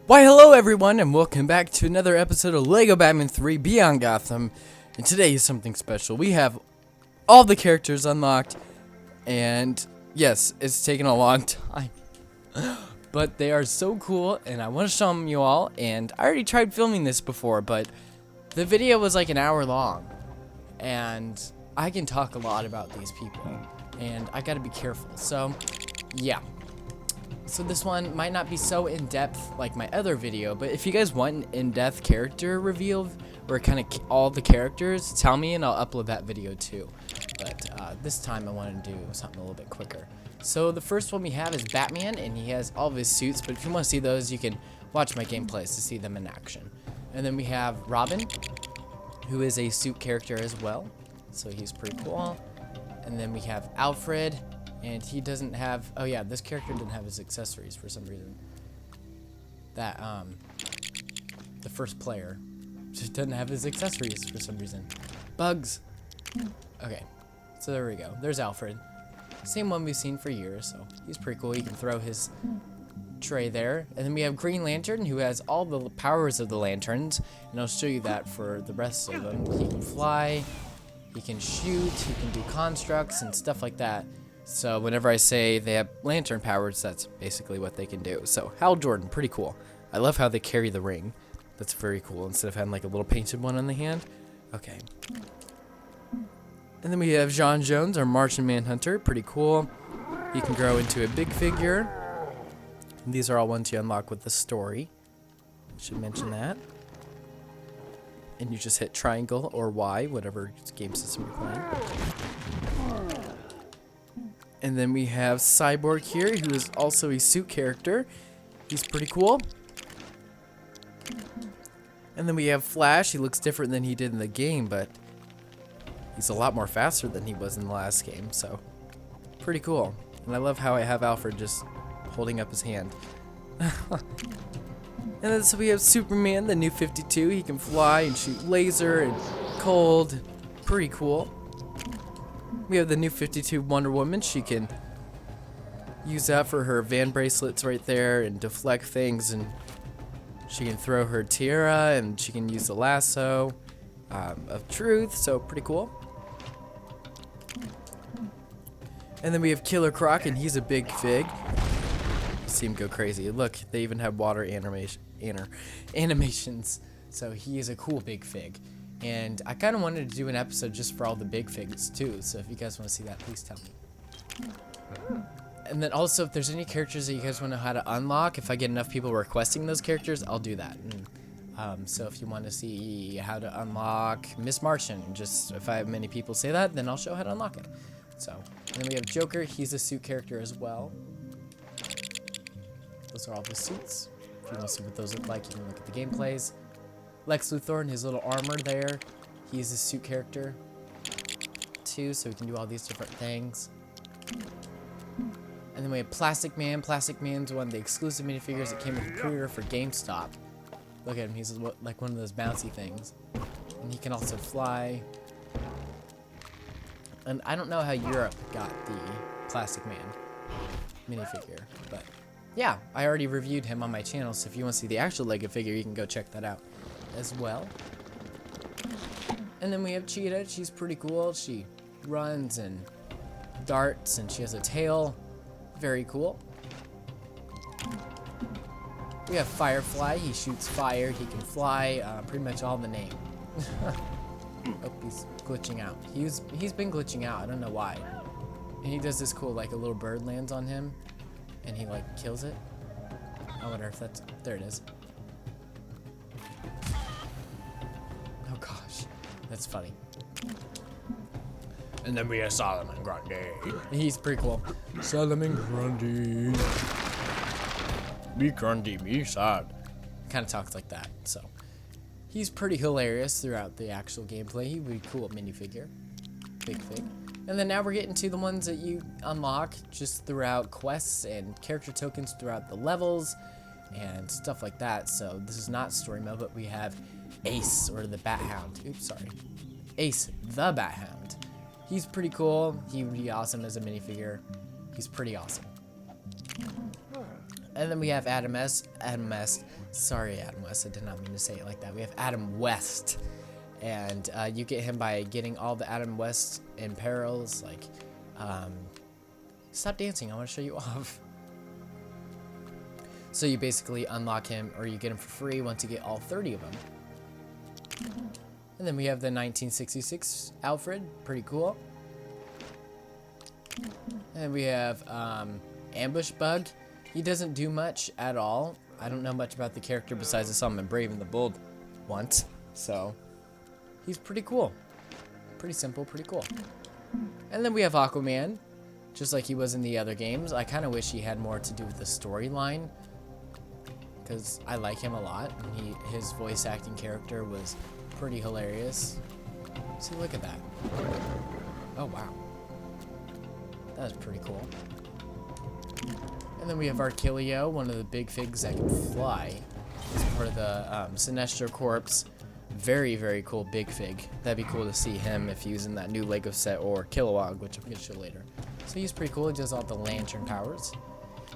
Why hello everyone and welcome back to another episode of LEGO Batman 3 Beyond Gotham. And today is something special. We have all the characters unlocked, and yes, it's taken a long time. But they are so cool and I want to show them you all. And I already tried filming this before, but the video was like an hour long. And I can talk a lot about these people and I gotta be careful. So yeah. So this one might not be so in-depth like my other video, but if you guys want an in-depth character reveal or kind of all the characters, tell me and I'll upload that video too. But this time I want to do something a little bit quicker. So the first one we have is Batman, and he has all of his suits, but if you want to see those, you can watch my gameplays to see them in action. And then we have Robin, who is a suit character as well, so he's pretty cool. And then we have Alfred. And he doesn't have, oh yeah, this character didn't have his accessories for some reason. That, the first player just doesn't have his accessories for some reason. Bugs. Okay, so there we go. There's Alfred. Same one we've seen for years, so he's pretty cool. He can throw his tray there. And then we have Green Lantern, who has all the powers of the lanterns. And I'll show you that for the rest of them. He can fly, he can shoot, he can do constructs and stuff like that. So whenever I say they have lantern powers, that's basically what they can do. So Hal Jordan, pretty cool. I love how they carry the ring. That's very cool, instead of having like a little painted one on the hand. Okay. And then we have John Jones, our Martian Manhunter. Pretty cool. He can grow into a big figure. And these are all ones you unlock with the story. I should mention that. And you just hit triangle or Y, whatever game system you're playing. And then we have Cyborg here, who is also a suit character. He's pretty cool. And then we have Flash. He looks different than he did in the game, but he's a lot more faster than he was in the last game, so pretty cool. And I love how I have Alfred just holding up his hand. And then so we have Superman, the new 52. He can fly and shoot laser and cold. Pretty cool. We have the new 52 Wonder Woman. She can use that for her Van bracelets right there and deflect things, and she can throw her tiara, and she can use the lasso of truth, so pretty cool. And then we have Killer Croc, and he's a big fig. See him go crazy. Look, they even have water animations, so he is a cool big fig. And I kind of wanted to do an episode just for all the big figs too, so if you guys want to see that, please tell me. And then also, if there's any characters that you guys want to know how to unlock, if I get enough people requesting those characters, I'll do that. And, so if you want to see how to unlock Miss Martian, just if I have many people say that, then I'll show how to unlock it. So, and then we have Joker. He's a suit character as well. Those are all the suits. If you want to see what those look like, you can look at the gameplays. Lex Luthor and his little armor there. He's a suit character too, so he can do all these different things. And then we have Plastic Man. Plastic Man's one of the exclusive minifigures that came with the pre-order for GameStop. Look at him, he's like one of those bouncy things. And he can also fly. And I don't know how Europe got the Plastic Man minifigure, but yeah, I already reviewed him on my channel, so if you want to see the actual Lego figure, you can go check that out as well. And then we have Cheetah. She's pretty cool. She runs and darts, and she has a tail. Very cool. We have Firefly. He shoots fire. He can fly. Pretty much all the name. Oh, he's glitching out. He's been glitching out. I don't know why. And he does this cool, like a little bird lands on him, and he like kills it. I wonder if that's, there it is. Oh gosh, that's funny. And then we have Solomon Grundy. He's pretty cool. Solomon Grundy. Me Grundy, me sad. Kind of talks like that, so. He's pretty hilarious throughout the actual gameplay. He would be cool minifigure. Big fig. And then now we're getting to the ones that you unlock just throughout quests and character tokens throughout the levels and stuff like that. So this is not story mode, but we have Ace, or the Bat Hound. Oops, sorry. Ace, the Bat Hound. He's pretty cool. He would be awesome as a minifigure. He's pretty awesome. And then we have Adam West. Sorry, Adam West. I did not mean to say it like that. We have Adam West. And you get him by getting all the Adam West in perils. Like, stop dancing. I want to show you off. So you basically unlock him, or you get him for free once you get all 30 of them. And then we have the 1966 Alfred. Pretty cool. And we have Ambush Bug. He doesn't do much at all. I don't know much about the character besides I saw him in Brave and the Bold once. So, he's pretty cool. Pretty simple, pretty cool. And then we have Aquaman. Just like he was in the other games. I kind of wish he had more to do with the storyline. Because I like him a lot. And his voice acting character was pretty hilarious. See, look at that. Oh, wow. That was pretty cool. And then we have Archilio, one of the big figs that can fly. He's part of the Sinestro Corps. Very, very cool big fig. That'd be cool to see him if he was in that new Lego set, or Kilowog, which I'm going to show later. So he's pretty cool. He does all the lantern powers.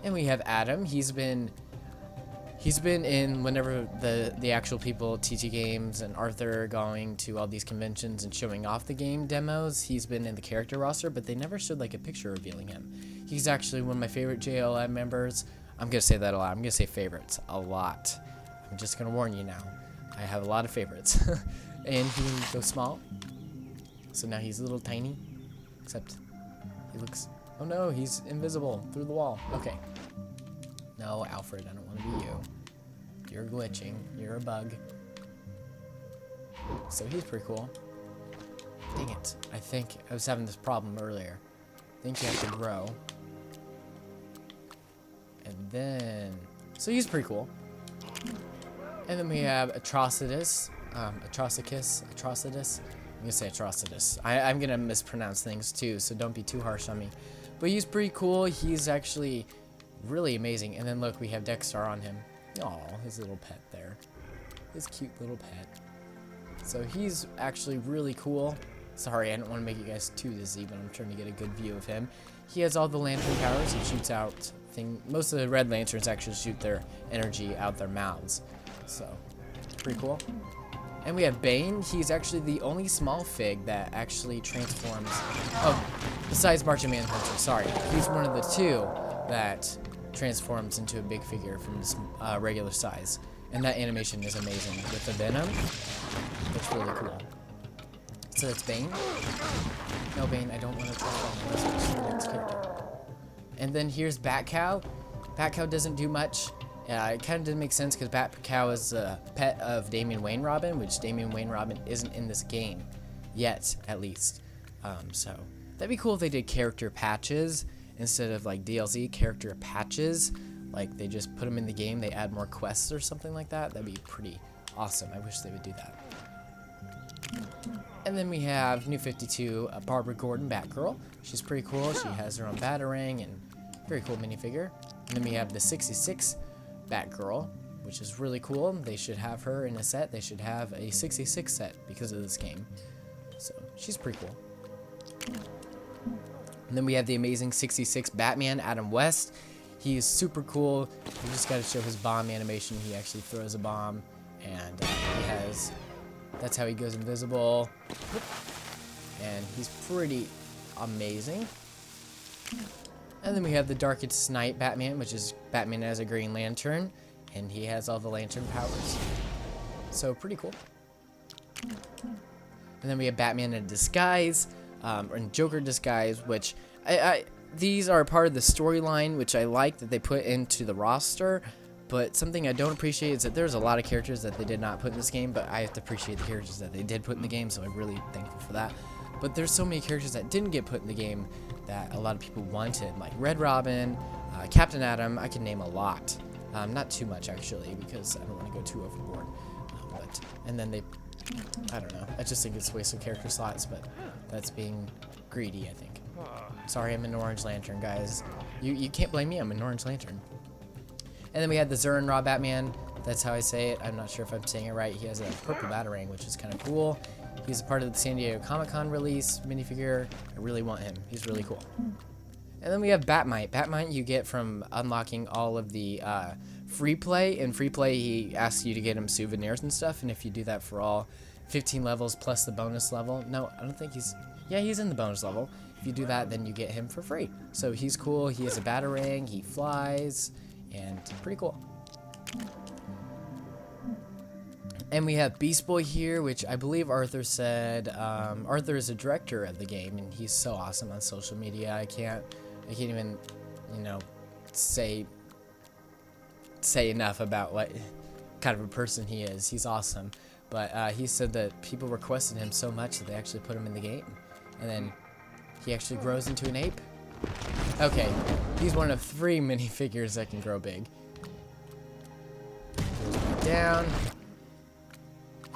And we have Adam. He's been in whenever the actual people, TT Games and Arthur, are going to all these conventions and showing off the game demos. He's been in the character roster, but they never showed like a picture revealing him. He's actually one of my favorite JLM members. I'm going to say that a lot. I'm going to say favorites a lot. I'm just going to warn you now. I have a lot of favorites. And he can go small. So now he's a little tiny. Except he looks... Oh no, he's invisible through the wall. Okay. No, Alfred, I don't want to be you. You're glitching. You're a bug. So he's pretty cool. Dang it. I think I was having this problem earlier. I think you have to grow. And then... So he's pretty cool. And then we have Atrocitus. Atrocicus. Atrocitus. I'm going to say Atrocitus. I'm going to mispronounce things too, so don't be too harsh on me. But he's pretty cool. He's actually really amazing. And then look, we have Dexter on him. Aw, his little pet there. His cute little pet. So he's actually really cool. Sorry, I don't want to make you guys too dizzy, but I'm trying to get a good view of him. He has all the lantern powers. He shoots out most of the red lanterns actually shoot their energy out their mouths. So, pretty cool. And we have Bane. He's actually the only small fig that actually transforms. Oh, besides Marching Man Hunter, sorry. He's one of the two that transforms into a big figure from this regular size. And that animation is amazing. With the Venom, it's really cool. So that's Bane. No, Bane, I don't want to transform. Let's switch to the next character. And then here's Bat-Cow. Bat-Cow doesn't do much. It kind of didn't make sense because Bat-Cow is a pet of Damian Wayne Robin, which Damian Wayne Robin isn't in this game yet, at least. So that'd be cool if they did character patches instead of like DLC character patches. Like they just put them in the game, they add more quests or something like that. That'd be pretty awesome. I wish they would do that. And then we have New 52, Barbara Gordon, Batgirl. She's pretty cool. She has her own Batarang and very cool minifigure. And then we have the 66 Batgirl, which is really cool. They should have her in a set. They should have a 66 set because of this game. So she's pretty cool. And then we have the amazing 66 Batman, Adam West. He is super cool. We just got to show his bomb animation. He actually throws a bomb, and he has... That's how he goes invisible. And he's pretty amazing. And then we have the Darkest Night Batman, which is Batman as a Green Lantern. And he has all the lantern powers. So pretty cool. And then we have Batman in Disguise, and Joker Disguise, which these are part of the storyline, which I like that they put into the roster. But something I don't appreciate is that there's a lot of characters that they did not put in this game, but I have to appreciate the characters that they did put in the game, so I'm really thankful for that. But there's so many characters that didn't get put in the game that a lot of people wanted, like Red Robin, Captain Atom. I can name a lot. Not too much, actually, because I don't want to go too overboard. And then they, I don't know. I just think it's a waste of character slots, but that's being greedy, I think. Sorry, I'm an Orange Lantern, guys. You can't blame me, I'm an Orange Lantern. And then we had the Zurin Raw Batman. That's how I say it. I'm not sure if I'm saying it right. He has a purple Batarang, which is kind of cool. He's a part of the San Diego Comic-Con release minifigure. I really want him. He's really cool. And then we have Batmite. Batmite you get from unlocking all of the free play. In free play, he asks you to get him souvenirs and stuff. And if you do that for all 15 levels plus the bonus level. No, I don't think he's... Yeah, he's in the bonus level. If you do that, then you get him for free. So he's cool. He has a batarang. He flies. And pretty cool. And we have Beast Boy here, which I believe Arthur said... Arthur is a director of the game, and he's so awesome on social media. I can't even, you know, say enough about what kind of a person he is. He's awesome. But he said that people requested him so much that they actually put him in the game. And then he actually grows into an ape. Okay, he's one of 3 minifigures that can grow big. Goes back down.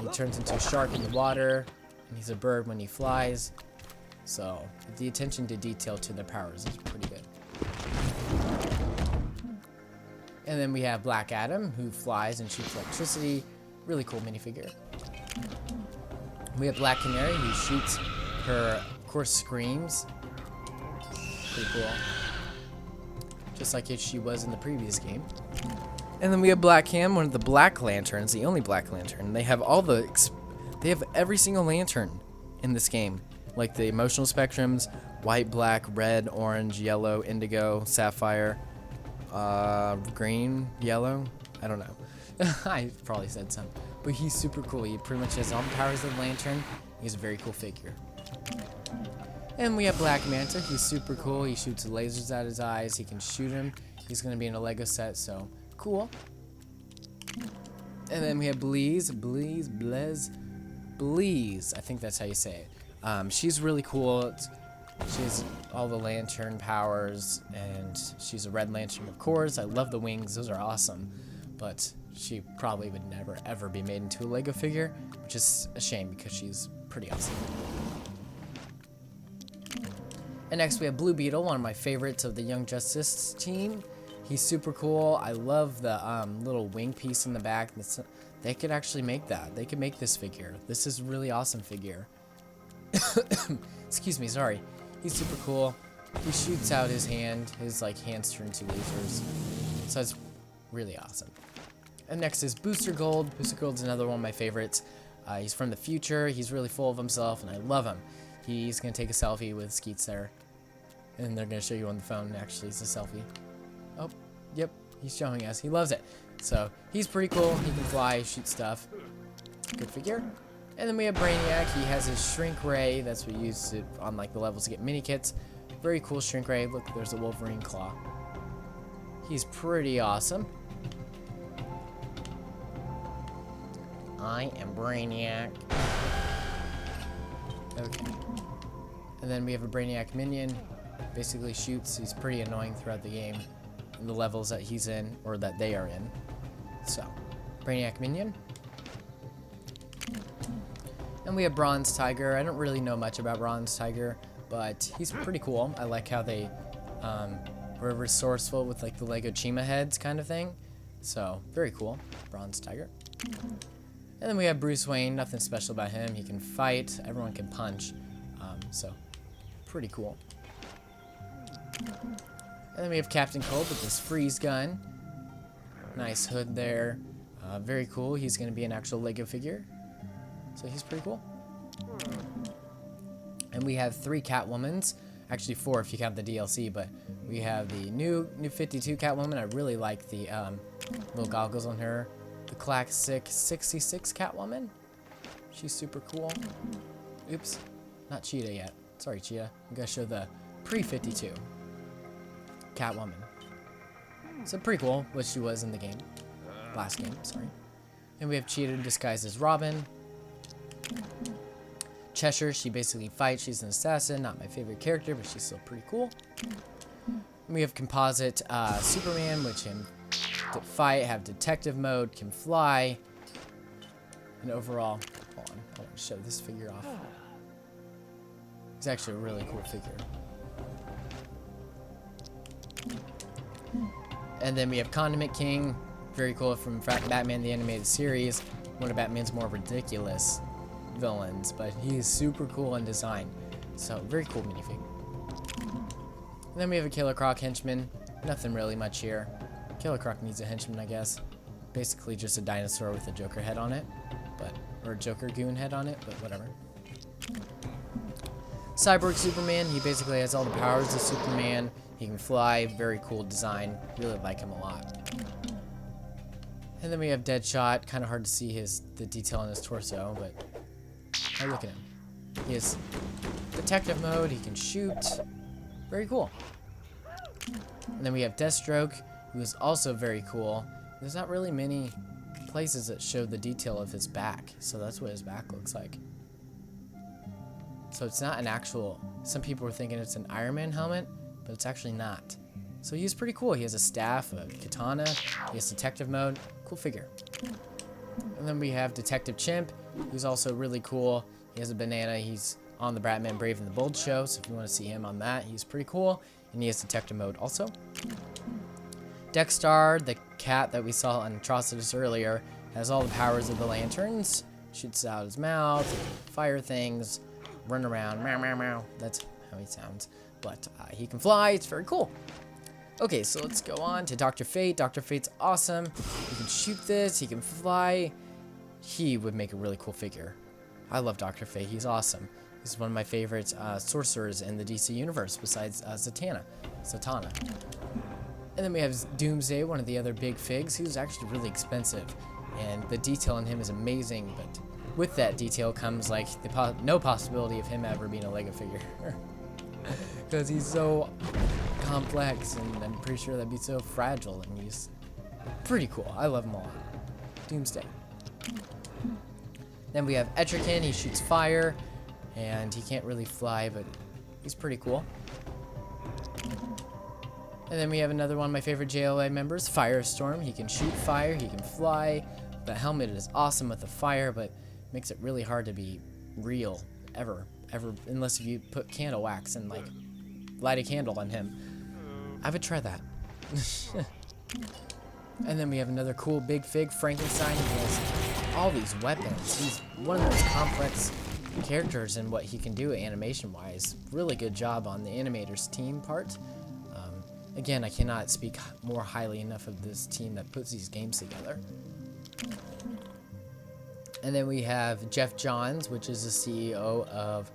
He turns into a shark in the water. And he's a bird when he flies. So, the attention to detail to their powers is pretty good. And then we have Black Adam, who flies and shoots electricity. Really cool minifigure. We have Black Canary, who shoots her, of course, screams. Pretty cool. Just like if she was in the previous game. And then we have Black Cam, one of the Black Lanterns, the only Black Lantern. They have they have every single lantern in this game. Like the emotional spectrums, white, black, red, orange, yellow, indigo, sapphire, green, yellow. I don't know. I probably said some. But he's super cool. He pretty much has all the powers of the lantern. He's a very cool figure. And we have Black Manta. He's super cool. He shoots lasers out his eyes. He can shoot him. He's going to be in a Lego set, so cool. And then we have Bleez. I think that's how you say it. She's really cool. She has all the lantern powers, and she's a red lantern, of course. I love the wings. Those are awesome. But she probably would never, ever be made into a Lego figure, which is a shame because she's pretty awesome. And next we have Blue Beetle, one of my favorites of the Young Justice team. He's super cool. I love the little wing piece in the back. They could actually make that. They could make this figure. This is a really awesome figure. Excuse me, sorry. He's super cool. He shoots out his hand. His hands turn into lasers. So it's really awesome. And next is Booster Gold. Booster Gold's another one of my favorites. He's from the future. He's really full of himself, and I love him. He's going to take a selfie with Skeets there. And they're going to show you on the phone. Actually, it's a selfie. Oh, yep. He's showing us. He loves it. So, he's pretty cool. He can fly, shoot stuff. Good figure. And then we have Brainiac. He has his Shrink Ray. That's what we use on the levels to get mini kits. Very cool Shrink Ray. Look, there's a Wolverine claw. He's pretty awesome. I am Brainiac. Okay. And then we have a Brainiac minion. Basically shoots. He's pretty annoying throughout the game. In the levels that he's in, or that they are in. So, Brainiac minion. And we have Bronze Tiger. I don't really know much about Bronze Tiger, but he's pretty cool. I like how they were resourceful with the Lego Chima heads kind of thing. So, very cool. Bronze Tiger. And then we have Bruce Wayne. Nothing special about him. He can fight. Everyone can punch. So, pretty cool. And then we have Captain Cold with this freeze gun. Nice hood there. Very cool. He's going to be an actual Lego figure. So he's pretty cool. And we have 3 Catwomans. Actually 4 if you count the DLC, but we have the new 52 Catwoman. I really like the little goggles on her. The classic 66 Catwoman. She's super cool. Oops. Not Cheetah yet. Sorry, Cheetah. I'm going to show the pre-52 Catwoman. So pretty cool what she was in the game. Last game, sorry. And we have Cheetah disguised as Robin. Cheshire, she basically fights. She's an assassin. Not my favorite character, but she's still pretty cool. And we have Composite Superman, which can fight, have detective mode, can fly. And overall, hold on, I want to show this figure off. It's actually a really cool figure. And then we have Condiment King, very cool from Batman the Animated Series, one of Batman's more ridiculous villains, but he's super cool in design. So, very cool minifig. And then we have a Killer Croc henchman. Nothing really much here. Killer Croc needs a henchman, I guess. Basically just a dinosaur with a Joker head on it, or a Joker goon head on it, but whatever. Cyborg Superman, he basically has all the powers of Superman. He can fly, very cool design. Really like him a lot. And then we have Deadshot. Kind of hard to see the detail on his torso, but oh, look at him. He has detective mode. He can shoot. Very cool. And then we have Deathstroke, who is also very cool. There's not really many places that show the detail of his back, so that's what his back looks like. So it's not an actual... Some people were thinking it's an Iron Man helmet, but it's actually not. So he's pretty cool. He has a staff, a katana, he has detective mode. Cool figure. And then we have Detective Chimp, who's also really cool. He has a banana. He's on the Batman Brave and the Bold show, so if you want to see him on that, he's pretty cool. And he has detective mode also. Dexstar, the cat that we saw on Atrocitus earlier, has all the powers of the lanterns. Shoots out his mouth, fire things, run around, meow meow meow. That's how he sounds. But he can fly. It's very cool. Okay, so let's go on to Dr. Fate. Dr. Fate's awesome. He can shoot this. He can fly. He would make a really cool figure. I love Dr. Fate. He's awesome. He's one of my favorite sorcerers in the DC universe besides Zatanna. And then we have Doomsday, one of the other big figs, who's actually really expensive. And the detail in him is amazing, but with that detail comes like no possibility of him ever being a Lego figure. Because he's so complex, and I'm pretty sure that'd be so fragile, and he's pretty cool. I love him a lot. Doomsday. Then we have Etrigan. He shoots fire, and he can't really fly, but he's pretty cool. And then we have another one of my favorite JLA members, Firestorm. He can shoot fire, he can fly. The helmet is awesome with the fire, but makes it really hard to be real, ever, unless if you put candle wax and, like, light a candle on him. I would try that. And then we have another cool big fig, Frankenstein. He has all these weapons. He's one of the most complex characters in what he can do animation-wise. Really good job on the animator's team part. Again, I cannot speak more highly enough of this team that puts these games together. And then we have Jeff Johns, which is the CEO of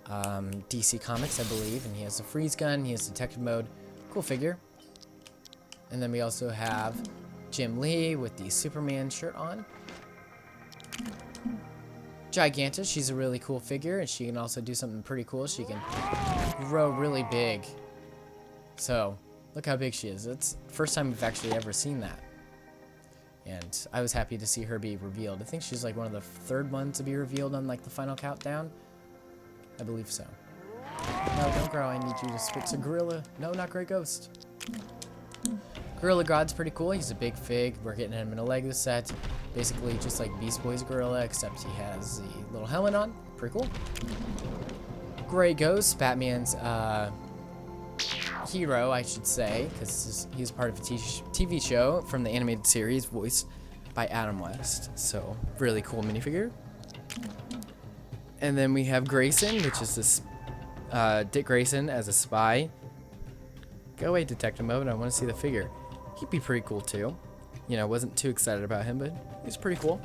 DC Comics, I believe. And he has the freeze gun, he has detective mode. Cool figure. And then we also have Jim Lee with the Superman shirt on. Gigantus, she's a really cool figure, and she can also do something pretty cool. She can grow really big. So, look how big she is. It's the first time we've actually ever seen that. And I was happy to see her be revealed. I think she's like one of the third ones to be revealed on like the final countdown. I believe so. No, don't grow. I need you to fix a gorilla. No, not Grey Ghost. Gorilla Grodd's pretty cool. He's a big fig. We're getting him in a Lego set. Basically just like Beast Boy's gorilla, except he has the little helmet on. Pretty cool. Grey Ghost, Batman's hero, I should say, because he's part of a TV show from the animated series voiced by Adam West. So, really cool minifigure. And then we have Grayson, which is this Dick Grayson as a spy. Go away, Detective Mode. I want to see the figure. He'd be pretty cool too. You know, wasn't too excited about him, but he's pretty cool.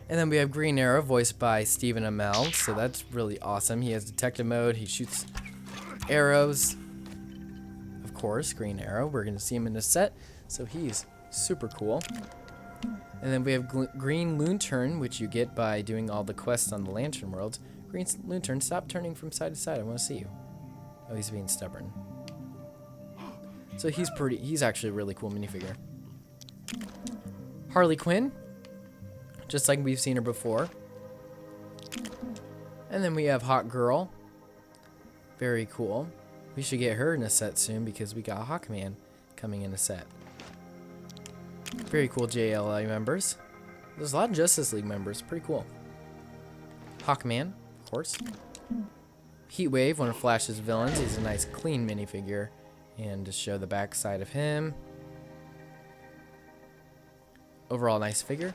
And then we have Green Arrow, voiced by Stephen Amell, so that's really awesome. He has detective mode, he shoots arrows. Of course, Green Arrow, we're going to see him in the set, so he's super cool. And then we have Green Lantern, which you get by doing all the quests on the Lantern World. Green Lantern, stop turning from side to side, I want to see you. Oh, he's being stubborn. So he's actually a really cool minifigure. Harley Quinn, just like we've seen her before. And then we have Hawk Girl. Very cool. We should get her in a set soon because we got Hawkman coming in a set. Very cool JLA members. There's a lot of Justice League members. Pretty cool. Hawkman, of course. Heatwave, one of Flash's villains. He's a nice clean minifigure. And to show the back side of him. Overall nice figure.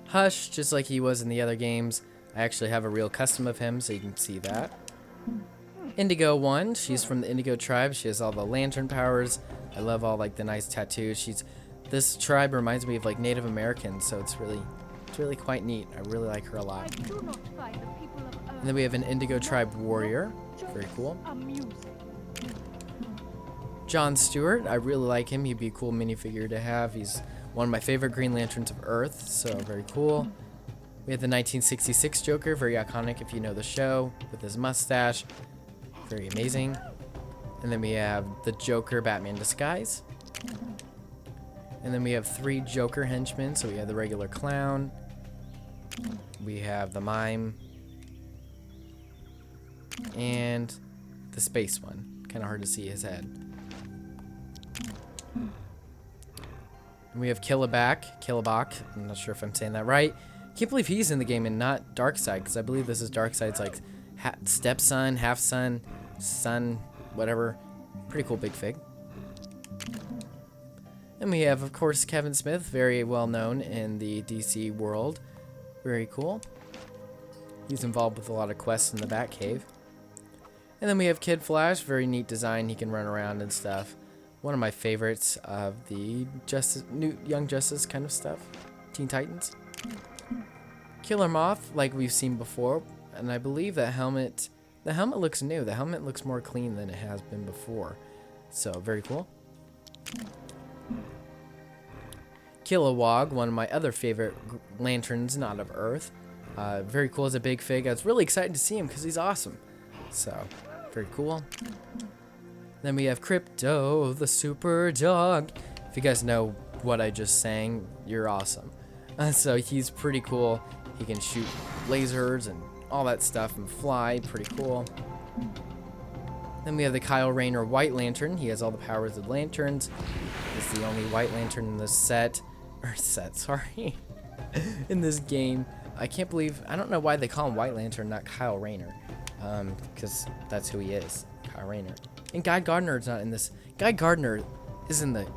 Hush, just like he was in the other games. I actually have a real custom of him, so you can see that. Indigo 1, she's from the Indigo tribe. She has all the lantern powers. I love all like the nice tattoos. This tribe reminds me of like Native Americans, so it's really quite neat. I really like her a lot. And then we have an Indigo tribe warrior. Very cool. John Stewart, I really like him. He'd be a cool minifigure to have. He's one of my favorite Green Lanterns of Earth, so very cool. We have the 1966 Joker, very iconic if you know the show, with his mustache. Very amazing. And then we have the Joker Batman disguise. And then we have 3 Joker henchmen. So we have the regular clown. We have the mime. And the space one. Kind of hard to see his head. And we have Killabak. I'm not sure if I'm saying that right. Can't believe he's in the game and not Darkseid, because I believe this is Darkseid's like stepson, half son, son, whatever. Pretty cool big fig. And we have, of course, Kevin Smith, very well known in the DC world. Very cool. He's involved with a lot of quests in the Batcave. And then we have Kid Flash, very neat design. He can run around and stuff. One of my favorites of the Young Justice kind of stuff. Teen Titans. Killer Moth, like we've seen before, and I believe the helmet looks new. The helmet looks more clean than it has been before, so very cool. Kilowog, one of my other favorite lanterns, not of Earth. Very cool as a big fig. I was really excited to see him because he's awesome. So, very cool. Then we have Crypto, the super dog. If you guys know what I just sang, you're awesome. So he's pretty cool. He can shoot lasers and all that stuff and fly. Pretty cool. Then we have the Kyle Rayner White Lantern. He has all the powers of lanterns. He's the only White Lantern in this in this game. I don't know why they call him White Lantern, not Kyle Rayner. Because that's who he is, Kyle Rayner. And Guy Gardner is not in this. Guy Gardner is in the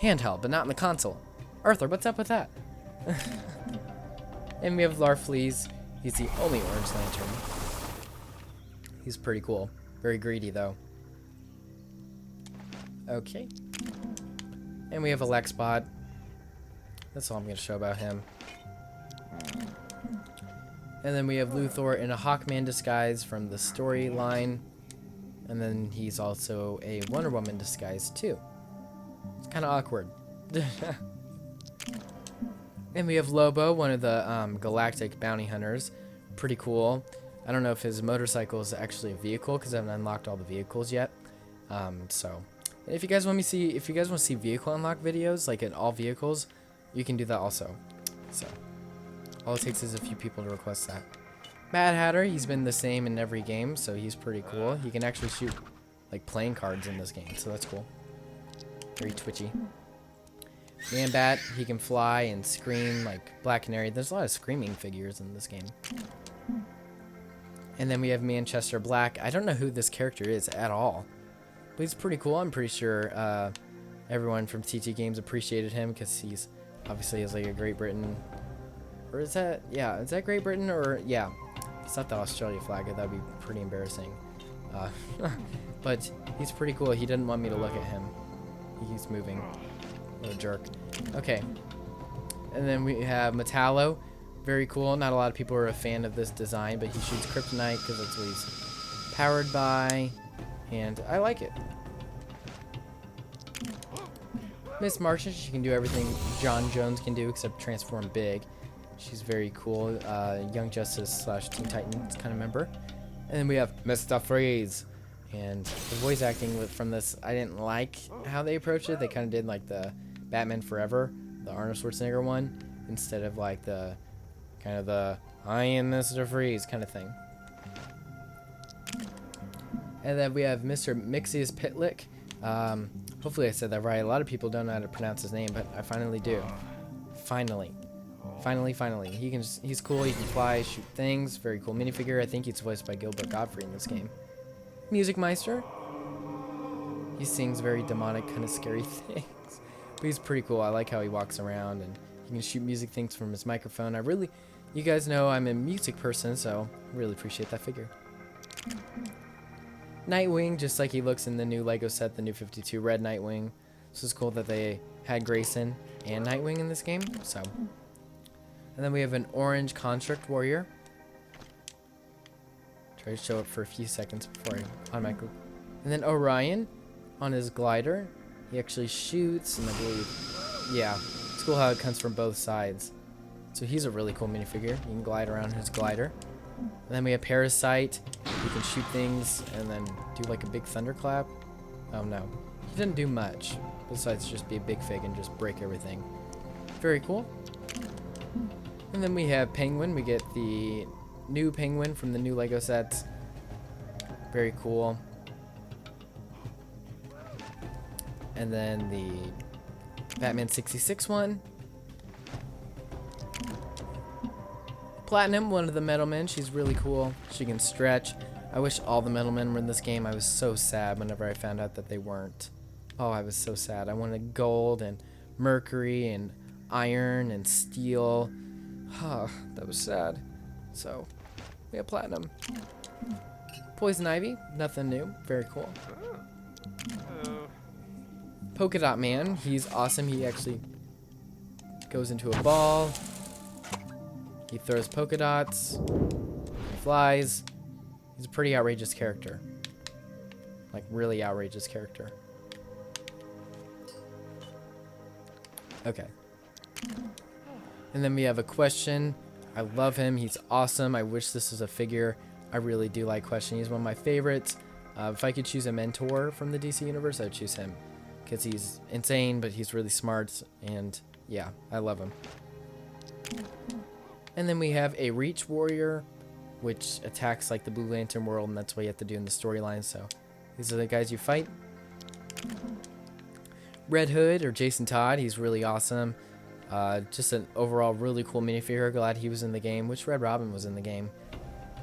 handheld, but not in the console. Arthur, what's up with that? And we have Larfleeze. He's the only Orange Lantern. He's pretty cool. Very greedy, though. Okay. And we have Alexbot. That's all I'm going to show about him. And then we have Luthor in a Hawkman disguise from the storyline. And then he's also a Wonder Woman disguise, too. It's kind of awkward. And we have Lobo, one of the galactic bounty hunters. Pretty cool. I don't know if his motorcycle is actually a vehicle because I haven't unlocked all the vehicles yet. So, if you guys want to see vehicle unlock videos, like in all vehicles, you can do that also. So, all it takes is a few people to request that. Mad Hatter, he's been the same in every game, so he's pretty cool. He can actually shoot like playing cards in this game, so that's cool. Very twitchy. Man-Bat, he can fly and scream like Black Canary. There's a lot of screaming figures in this game. And then we have Manchester Black. I don't know who this character is at all, but he's pretty cool. I'm pretty sure everyone from TT Games appreciated him because he's obviously has like a Great Britain. Or is that, yeah, is that Great Britain or, yeah. It's not the Australia flag, that'd be pretty embarrassing. But he's pretty cool. He didn't want me to look at him. He's moving. What a jerk. Okay. And then we have Metallo. Very cool. Not a lot of people are a fan of this design, but he shoots kryptonite because that's what he's powered by. And I like it. Miss Martian, she can do everything John Jones can do except transform big. She's very cool. Young Justice / Teen Titans kind of member. And then we have Mr. Freeze. And the voice acting from this, I didn't like how they approached it. They kind of did like the Batman Forever, the Arnold Schwarzenegger one, instead of like the kind of the I am Mr. Freeze kind of thing. And then we have Mr. Mixius Pitlick. Hopefully I said that right. A lot of people don't know how to pronounce his name, but I finally do. Finally. He's cool. He can fly, shoot things. Very cool minifigure. I think he's voiced by Gilbert Godfrey in this game. Music Meister. He sings very demonic, kind of scary things. But he's pretty cool. I like how he walks around and he can shoot music things from his microphone. You guys know I'm a music person, so really appreciate that figure. Nightwing, just like he looks in the new Lego set, the new 52 Red Nightwing. This is cool that they had Grayson and Nightwing in this game. So, and then we have an orange Construct Warrior. Try to show up for a few seconds before I automatically. And then Orion on his glider. He actually shoots, and I believe, yeah, it's cool how it comes from both sides. So he's a really cool minifigure. You can glide around his glider. And then we have Parasite. He can shoot things and then do like a big thunderclap. Oh no, he didn't do much besides just be a big fig and just break everything. Very cool. And then we have Penguin. We get the new Penguin from the new Lego sets. Very cool. And then the Batman 66 one. Platinum, one of the Metal Men. She's really cool. She can stretch. I wish all the Metal Men were in this game. I was so sad whenever I found out that they weren't. Oh, I was so sad. I wanted gold and mercury and iron and steel. That was sad. So, we have Platinum. Poison Ivy, nothing new. Very cool. Polka Dot Man, he's awesome. He actually goes into a ball. He throws polka dots. He flies. He's a pretty outrageous character. Like, really outrageous character. Okay. And then we have a Question. I love him. He's awesome. I wish this was a figure. I really do like Question. He's one of my favorites. If I could choose a mentor from the DC Universe, I'd choose him. Because he's insane, but he's really smart. And, yeah, I love him. And then we have a Reach Warrior, which attacks like the Blue Lantern world, and that's what you have to do in the storyline. So these are the guys you fight. Red Hood, or Jason Todd, he's really awesome. Just an overall really cool minifigure. Glad he was in the game. Wish Red Robin was in the game.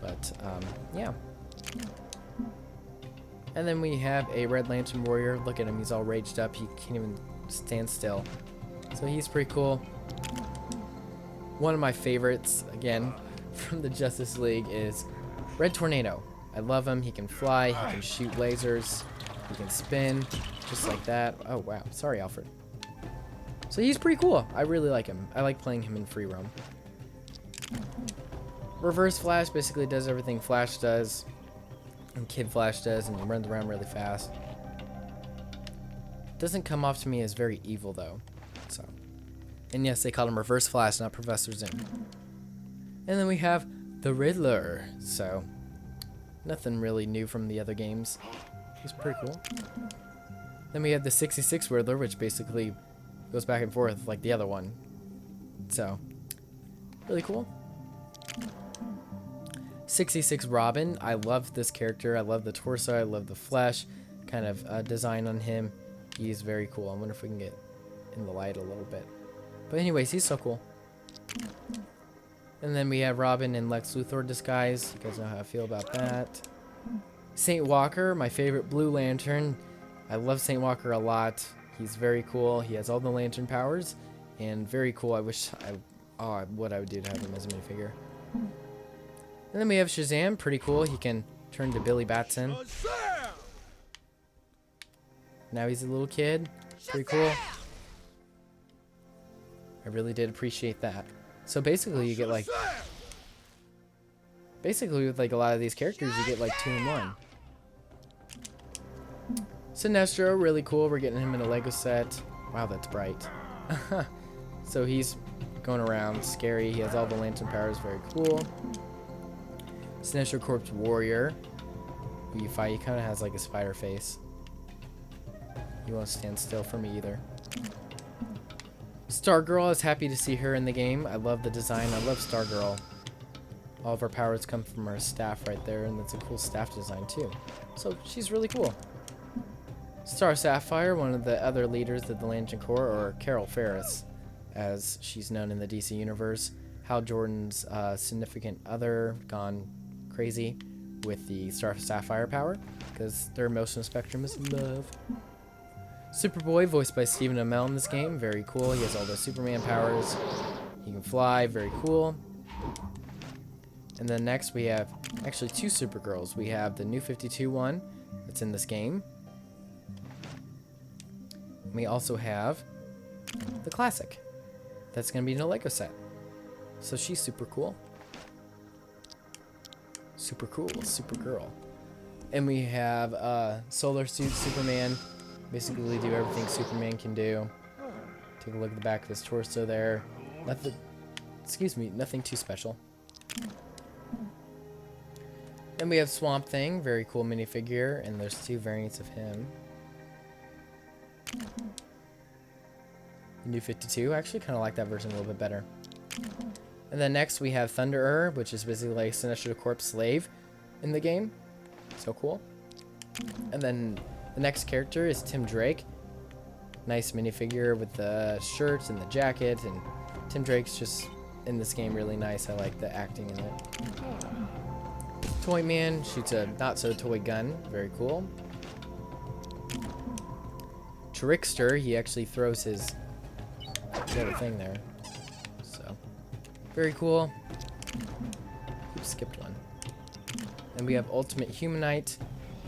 But, yeah. And then we have a Red Lantern Warrior. Look at him, he's all raged up. He can't even stand still. So he's pretty cool. One of my favorites, again, from the Justice League is Red Tornado. I love him. He can fly. He can shoot lasers. He can spin, just like that. Oh, wow. Sorry, Alfred. So he's pretty cool. I really like him. I like playing him in free roam. Reverse Flash basically does everything Flash does and Kid Flash does, and he runs around really fast. Doesn't come off to me as very evil, though. So. And yes, they called him Reverse Flash, not Professor Zoom. And then we have the Riddler. So, nothing really new from the other games. He's pretty cool. Then we have the 66 Riddler, which basically goes back and forth like the other one. So, really cool. 66 Robin. I love this character. I love the torso. I love the flesh kind of design on him. He's very cool. I wonder if we can get in the light a little bit. But anyways, he's so cool. And then we have Robin in Lex Luthor disguise. You guys know how I feel about that. Saint Walker, my favorite Blue Lantern. I love Saint Walker a lot. He's very cool. He has all the lantern powers. And very cool. I wish what I would do to have him as a minifigure. And then we have Shazam. Pretty cool. He can turn to Billy Batson. Now he's a little kid. Pretty cool. I really did appreciate that. So basically you get like... Basically with like a lot of these characters you get like 2 in 1. Sinestro, really cool. We're getting him in a Lego set. Wow, that's bright. So he's going around scary. He has all the lantern powers. Very cool. Sinestro Corpse Warrior. Who you fight, he kind of has like a spider face. He won't stand still for me either. Stargirl, I was happy to see her in the game. I love the design. I love Stargirl. All of her powers come from her staff right there, and that's a cool staff design too. So she's really cool. Star Sapphire, one of the other leaders of the Lantern Corps, or Carol Ferris, as she's known in the DC Universe. Hal Jordan's significant other, gone crazy with the Star Sapphire power, because their emotional spectrum is love. Superboy, voiced by Stephen Amell in this game. Very cool. He has all the Superman powers. He can fly. Very cool. And then next we have actually 2 Supergirls. We have the new 52 one that's in this game. We also have the classic. That's going to be in a Lego set. So she's super cool. Super cool, Supergirl. And we have Solar Suit Superman. Basically do everything Superman can do. Take a look at the back of his torso there. Nothing, excuse me, nothing too special. Then we have Swamp Thing, very cool minifigure, and there's 2 variants of him. New 52, I actually kind of like that version a little bit better. And then next we have Thunderer, which is basically like Sinestro Corp's slave in the game. So cool. And then the next character is Tim Drake. Nice minifigure with the shirt and the jacket, and Tim Drake's just in this game really nice. I like the acting in it. Toy Man shoots a not-so-toy gun. Very cool. Trickster, he actually throws his little thing there. So, very cool. Oops, skipped one. And we have Ultimate Humanite.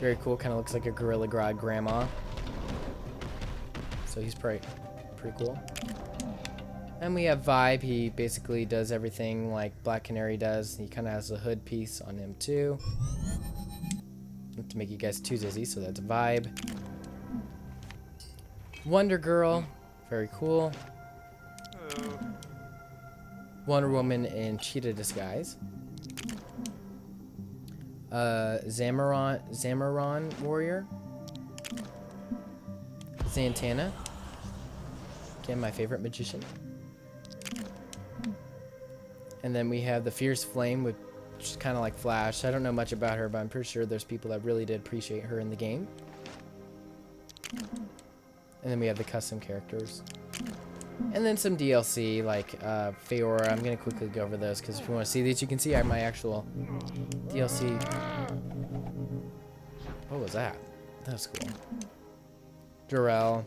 Very cool. Kind of looks like a Gorilla Grodd grandma. So he's pretty cool. And we have Vibe. He basically does everything like Black Canary does. He kind of has a hood piece on him too. Not to make you guys too dizzy, so that's Vibe. Wonder Girl. Very cool. Wonder Woman in cheetah disguise. Zamaron Warrior. Santana. Again, my favorite magician. And then we have the Fierce Flame, which is kind of like Flash. I don't know much about her, but I'm pretty sure there's people that really did appreciate her in the game. And then we have the custom characters. And then some DLC, like Feora. I'm going to quickly go over those, because if you want to see these, you can see I have my actual DLC. What was that? That was cool. Durell.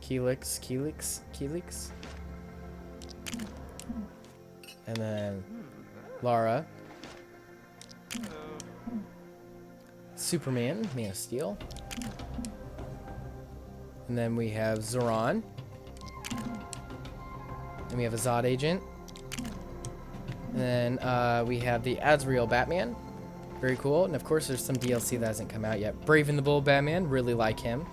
Keelix. And then Lara. Superman, Man of Steel. And then we have Zoran. And we have a Zod agent. And then we have the Azrael Batman. Very cool. And of course there's some DLC that hasn't come out yet. Brave and the Bold Batman. Really like him.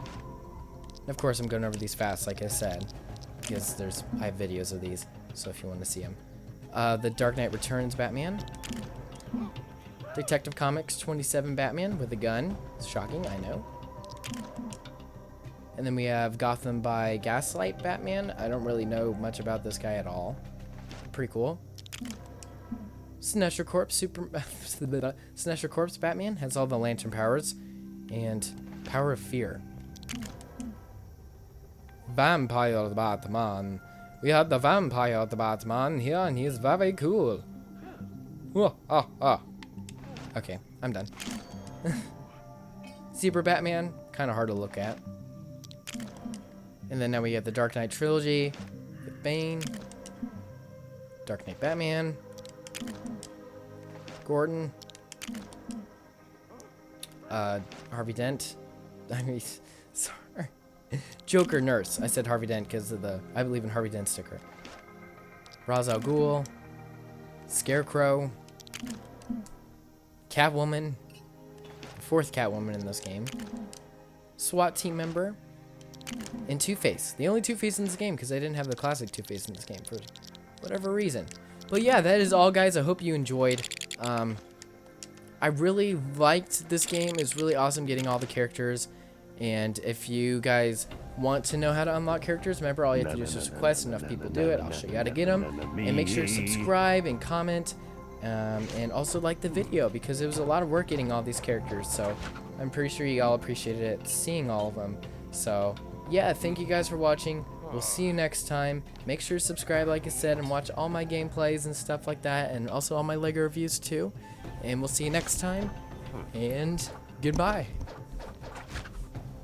And of course I'm going over these fast, like I said, because I have videos of these, so if you want to see them. The Dark Knight Returns Batman. Detective Comics 27 Batman with a gun. It's shocking, I know. And then we have Gotham by Gaslight Batman. I don't really know much about this guy at all. Pretty cool. Sinestro Corp's Batman has all the lantern powers and power of fear. Vampire Batman. We have the Vampire Batman here, and he is very cool. Okay, I'm done. Zebra Batman, kind of hard to look at. And then now we have the Dark Knight trilogy with Bane, Dark Knight Batman, Gordon, Harvey Dent. I mean, sorry. Joker Nurse. I said Harvey Dent because of the I believe in Harvey Dent sticker. Ra's al Ghul, Scarecrow, Catwoman, the 4th Catwoman in this game, SWAT team member, and Two-Face. The only Two-Face in this game because I didn't have the classic Two-Face in this game for whatever reason. But yeah, that is all, guys. I hope you enjoyed. I really liked this game. It was really awesome getting all the characters. And if you guys want to know how to unlock characters, remember all you have to do is just request. Enough people do it. I'll show you how to get them. And make sure to subscribe and comment. And also like the video, because it was a lot of work getting all these characters. So I'm pretty sure you all appreciated it, seeing all of them. So yeah, thank you guys for watching. We'll see you next time. Make sure to subscribe, like I said, and watch all my gameplays and stuff like that, and also all my LEGO reviews too. And we'll see you next time, and goodbye.